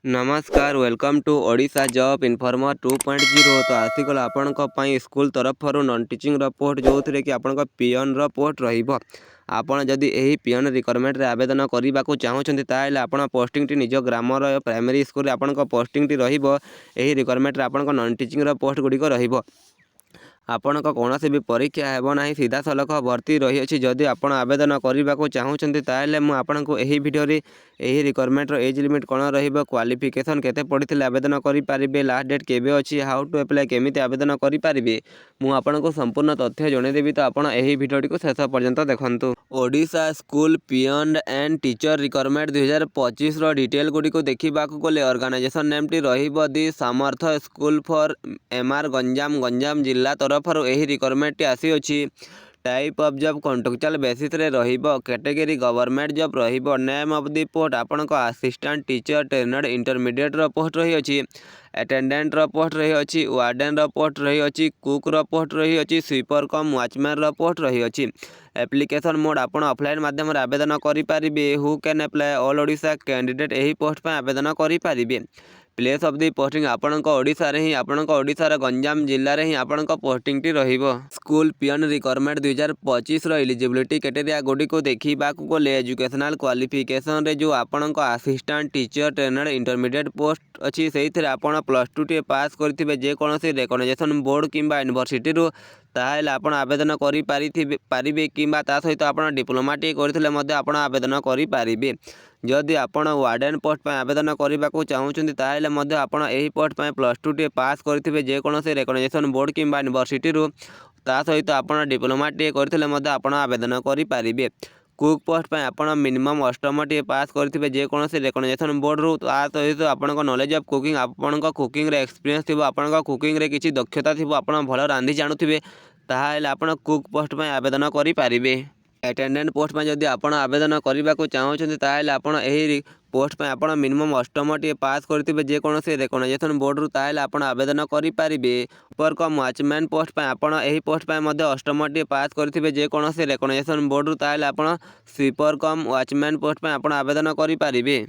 नमस्कार welcome to Odisha job informer 2.0 तो आसीगला आपण स्कूल तरफ नॉन टीचिंग पोस्ट जो थे कि आपण पियन पोस्ट रहिबो। आपण जदि एही पियन रिक्वायरमेंट रे आवेदन करने को चाहूँगी ताहले आपण पोस्टिंग टी निज ग्रामर प्राइमरी स्कूल आपण पोस्टिंग टी रहिबो। एही रिक्वायरमेंट रे आपण नॉन टीचिंग पोस्ट गुड़िक रहिबो। आपण कौन भी परीक्षा हेब ना सीधा सलख भर्ती रही अछि। जदि आपण आवेदन करने को चाहूँगी ताहले मु आपनको एही वीडियो रे एही रिक्वायरमेंट एज लिमिट कौन रहिबो, क्वालिफिकेशन केते पढ़िथिले आवेदन करि पारिबे, लास्ट डेट केबे अछि, हाउ टू अप्लाई केमिति आवेदन करि पारिबे मु आपनको संपूर्ण तथ्य जणे देबी। तो आपण एही वीडियो को शेष पर्यंत देखंतु। Odisha school peon and teacher requirement 2025 रो डिटेल गुडी को देखिबा को गले ऑर्गेनाइजेशन नेम टी रहिबो दी सामर्थ स्कूल फॉर एमआर गंजाम जिला तरफर एही रिक्वायरमेंट टी आसी अछि। Type of job contractual basis रे रहिबो। कैटेगरी गवर्नमेंट जॉब रहिबो। नेम ऑफ दी पोस्ट आपनको असिस्टेंट टीचर ट्रेनड इंटरमीडिएट रो पोस्ट रही अछि। अटेंडेंट रो पोस्ट रही अछि। वार्डन रो पोस्ट रही अछि। कुक रो पोस्ट रही अछि। स्वीपर कम वॉचमैन रो पोस्ट रही अछि। एप्लिकेशन मोड आपण ऑफलाइन माध्यम रे आवेदन करि पारिबे। Who can apply all Odisha candidate एही पोस्ट पे आवेदन करि पारिबे। प्लेस ऑफ दी पोस्टिंग आपणक ओडिशा रे ही आपणक ओडिशा गंजाम जिल्ला रे ही आपणक पोस्टिंग टी रहिबो। स्कूल पियन रिक्वायरमेंट 2025 रो एलिजिबिलिटी क्राइटेरिया गुडी को देखिबा को गले एजुकेशनल क्वालिफिकेशन रे जो आपणक assistant teacher trainer intermediate post अछि सेहिथरे आपण +2 टी पास करथिबे जे कोनोसी रिकॉग्निशन बोर्ड किंबा यूनिवर्सिटी रो ताहेले आपण आवेदन करि पारिबे किंबा ता सहित आपण डिप्लोमा टी करथिले मध्ये आपण आवेदन करि पारिबे। जदि आपण वार्डन पोस्ट पे आवेदन करने को चाहूँगी ताहले मध्ये आपण एही पोस्ट पे +2 टी पास करथिबे जे कोनोसी रिकॉग्निशन बोर्ड किंबा यूनिवर्सिटी रो ता सहित आपण डिप्लोमा टी करथिले मध्ये आपण आवेदन करि पारिबे। कुक पोस्ट पे आपण मिनिमम अष्टम टी पास करथिबे जे कोनोसी रिकॉग्निशन बोर्ड रो ता सहित आपण नॉलेज ऑफ कुकिंग आपण कुकिंग रे एक्सपीरियंस थिबो, आपण कुकिंग रे किछि दक्षता थिबो, आपण भल रांधि जानुथिबे ताहले आपण कुक पोस्ट पे आवेदन करि पारिबे। अटेंडेंट पोस्ट में जदि आपण आवेदन करने को चाहूँगी ताहले आपण एही पोस्ट पे आपण मिनिमम अष्टम टी पास करथिबे जे कोनोसी रिकॉग्निशन बोर्ड रो ताहले आपण आवेदन करि पारिबे। सुपर कम वॉचमैन पोस्ट पे आपण एही पोस्ट पे मध्ये अष्टम टी पास करथिबे जे कोनोसी रिकॉग्निशन बोर्ड रो ताहले आपण स्वीपर कम वॉचमैन पोस्ट पे आपण आवेदन करि पारिबे।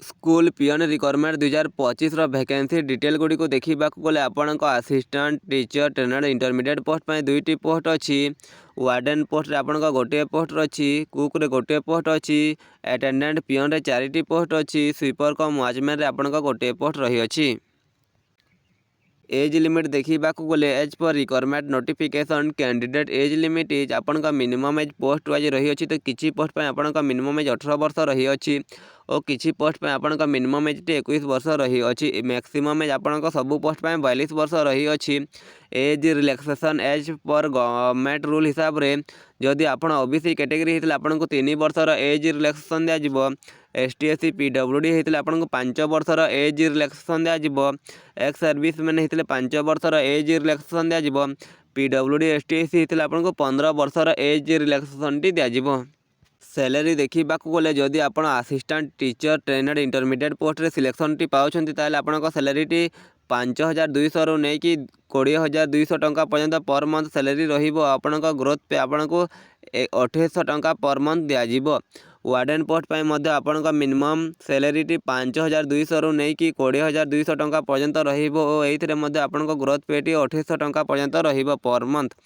स्कूल पियन रिक्वायरमेंट 2025 रो वैकेंसी डिटेल गुडी को देखिबा को गले आपणक assistant teacher trainer intermediate post पे 2टी पोस्ट अछि। वार्डन पोस्ट रे आपणक गोटे पोस्ट अछि। कुक रे गोटे पोस्ट अछि। अटेंडेंट पियन रे 4टी पोस्ट अछि। स्वीपर कम वॉचमैन रे आपणक गोटे पोस्ट रही अछि। एज लिमिट देखा गले एज पर requirement notification candidate age limit is आपण मिनिमम एज पोस्ट वाइज रही अछि। तो किसी पोस्ट पे आपण मिनिमम एज 18 वर्ष रही अछि और किसी पोस्ट पे आपण मिनिमम एज 21 वर्ष रही अछि। मैक्सिमम एज आपण सबू पोस्ट पे 42 वर्ष रही अछि। एज रिलैक्सेशन एज पर गवर्नमेंट रूल हिसाब रे जदि आपण ओबीसी कैटेगरी हेतले आपण 3 वर्षर एज रिलैक्सेशन दिया जिवो। एसटी एससी पीडब्ल्यूडी हेतले आपण 5 वर्षर एज रिलैक्सेशन दिया जिवो। एक्स सर्विस मैन हेतले 5 वर्षर एज रिलैक्सेशन दिया जिवो। पीडब्ल्यूडी एसटी एससी हेतले आपण 15 वर्षर एज रिलैक्सेशन टी दिया जिवो। सैलरी देखा गले जदि आपण assistant teacher trained intermediate post रे सिलेक्शन टी पाउछंती ताले आपण सैलरी टी 5200 रु नहीं कि 20200 टंका पर्यंत पर मंथ सैलरी रहिबो। आपण ग्रोथ पे आपण को 2800 टंका पर मंथ दिया जिवो। वार्डन पोस्ट पे मध्ये आपण मिनिमम सैलरी टी 5200 रु नहीं कि 20200 टंका पर्यंत रहिबो और एइथरे मध्ये आपण ग्रोथ पे टी 2800 टंका पर्यंत रहिबो पर मंथ।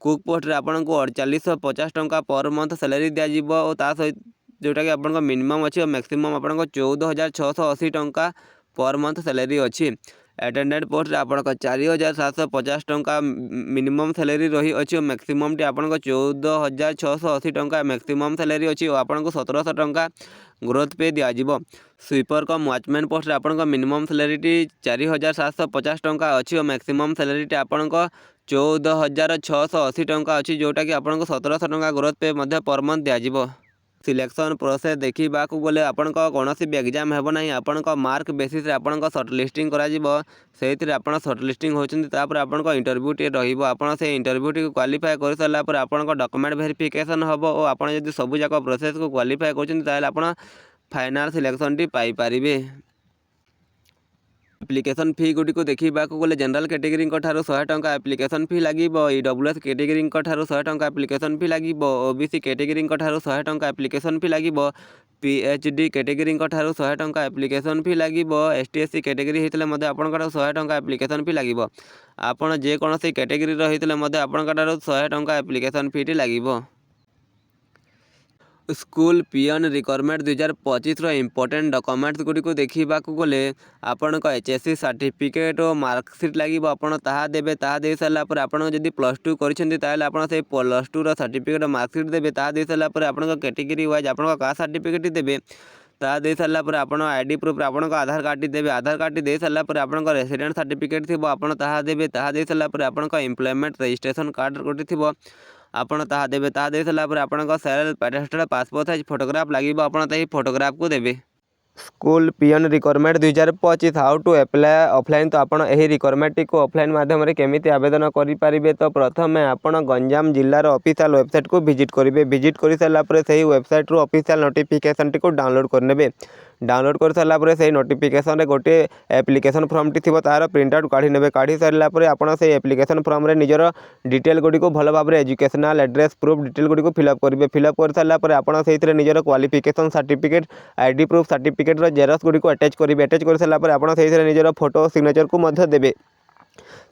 कुक पोस्ट रे आपण 4850 टंका पर मंथ सैलरी दिया जिवो और ता सहित जोटा कि आपण मिनिमम अछि और मैक्सिमम आपण 14680 टंका पर मंथ सैलरी अछि। अटेंडेंट पोस्ट रे आपण 4750 टंका मिनिमम सैलरी रही अछि और मैक्सिमम टी आपण 14680 टंका मैक्सिमम सैलरी अछि और आपण 1700 टंका ग्रोथ पे दिया जिवो। स्वीपर कम वॉचमैन पोस्ट रे आपण मिनिमम सैलरी टी 4750 टंका अछि और मैक्सिमम सैलरी टी आपण 14680 टंका अछि जोटा कि आपण 1700 टंका ग्रोथ पे मध्ये पर मंथ दिया जिवो। सिलेक्शन प्रोसेस देखा गले आपण कौन भी एग्जाम हेब ना आपण मार्क बेसिस रे आपण सर्ट लिस्टिंग करा जिवो। सेहितरे आपण सर्ट लिस्टिंग होचंती तापर आपण इंटरव्यू टी रहिबो। आपण से इंटरव्यू टी क्वालिफाई कर सारा पर आपण डॉक्यूमेंट वेरिफिकेशन हबो और आपण यदि सबु जाक प्रोसेस को क्वालिफाई करचंती ताले आपण final selection T pi पारिबे। Application फी गुडी को देखा गले जनरल कैटेगरी ठारू 100 टंका एप्लिकेशन फी लागिबो। ईडब्ल्यूएस कैटेगरी ठारू 100 टंका एप्लिकेशन फी लागिबो। ओबीसी कैटेगरी ठारू 100 टंका एप्लिकेशन फी लागिबो। PhD कैटेगरी ठारू 100 टंका एप्लिकेशन फी लगे। ST SC कैटेगरी होते आपंकर 100 टंका एप्लिकेशन फी लगे। आपड़ जेकोसी कैटेगरी होते आपंकर 100 टंका एप्लिकेशन फी लगे। School peon requirement 2025 important documents Gudi को देखा गले आपण HSC सर्टिफिकेट और मार्कसीट लगे। आप देवे दे सारापर आप +2 कर +2 सर्टिफिकेट मार्कसीट देवे दे सारापर आप कैटेगरी वाइज आप कास्ट सर्टिफिकेट देवे दे सारापर आप ID प्रूफ आप आधार कार्ड देवे आधार कार्ड दे सारापर आप रेसिडेंट सर्टिफिकेट थी आप देवे दे सारापर आप एम्प्लॉयमेंट रजिस्ट्रेशन कार्ड गोटे थी आपण देवे दे सारापर आप self attested passport size photograph लगे आप फोटोग्राफ को देवे। School peon requirement 2025 how to apply offline. तो आपड़ यही रिक्वायरमेंट को ऑफलाइन माध्यम केमी आवेदन करेंगे। तो प्रथम आप गंजाम जिलार ऑफिशियल वेबसाइट को विजिट करेंगे। विजिट कर सारापर से वेबसाइट रू ऑफिशियल नोटिफिकेशन टी को डाउनलोड करने। डाउनलोड कर सारापर से नोटिफिकेशन गोटे एप्लिकेशन फॉर्म टी थी तार प्रिंट आउट काढ़ी ने काढ़ी सारापर आप एप्लिकेशन फॉर्म रे निजर डिटेल गुड़ी को भल भाव educational address proof detail Gudi को फिलअप करेंगे। फिलअप कर सारापर आप निजर qualification certificate ID proof certificate Xerox Gudi को अटैच करेंगे। अटैच कर सारापर आप निजर फोटो सिग्नेचर को देवे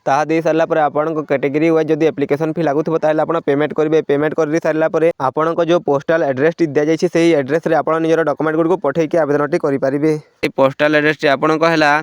ताहा दे सारापर आपण कैटेगरी वाइज जब एप्लिकेशन फी लगुव आप पेमेंट करेंगे। पेमेंट कर सारापर आपण जो पोस्टाल एड्रेस टी दि जाए से एड्रेस आप निजर डॉक्यूमेंट गुड़ी को पठेकी आवेदन टी करेंगे। पोस्टाल एड्रेस टी आपण है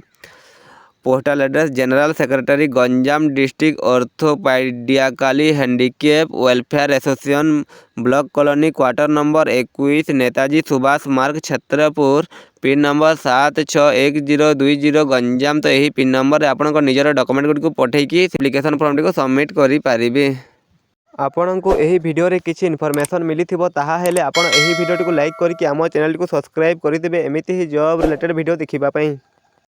postal address general secretary Ganjam district orthopedically handicap welfare association block colony quarter number 21 Netaji Subhash Marg Chhatrapur pin number 761020 Ganjam. तो यही पिन नंबर आप निजर डॉक्यूमेंट गुड़ी को पठेकी एप्लिकेशन फॉर्म टी को सबमिट करेंगे। आपण को यही वीडियो रे किसी इनफॉरमेशन मिली थी ताहेले आपण यही वीडियो टी को लाइक करके आम चैनल को सब्सक्राइब करदे एमती ही जॉब रिलेटेड वीडियो देखा।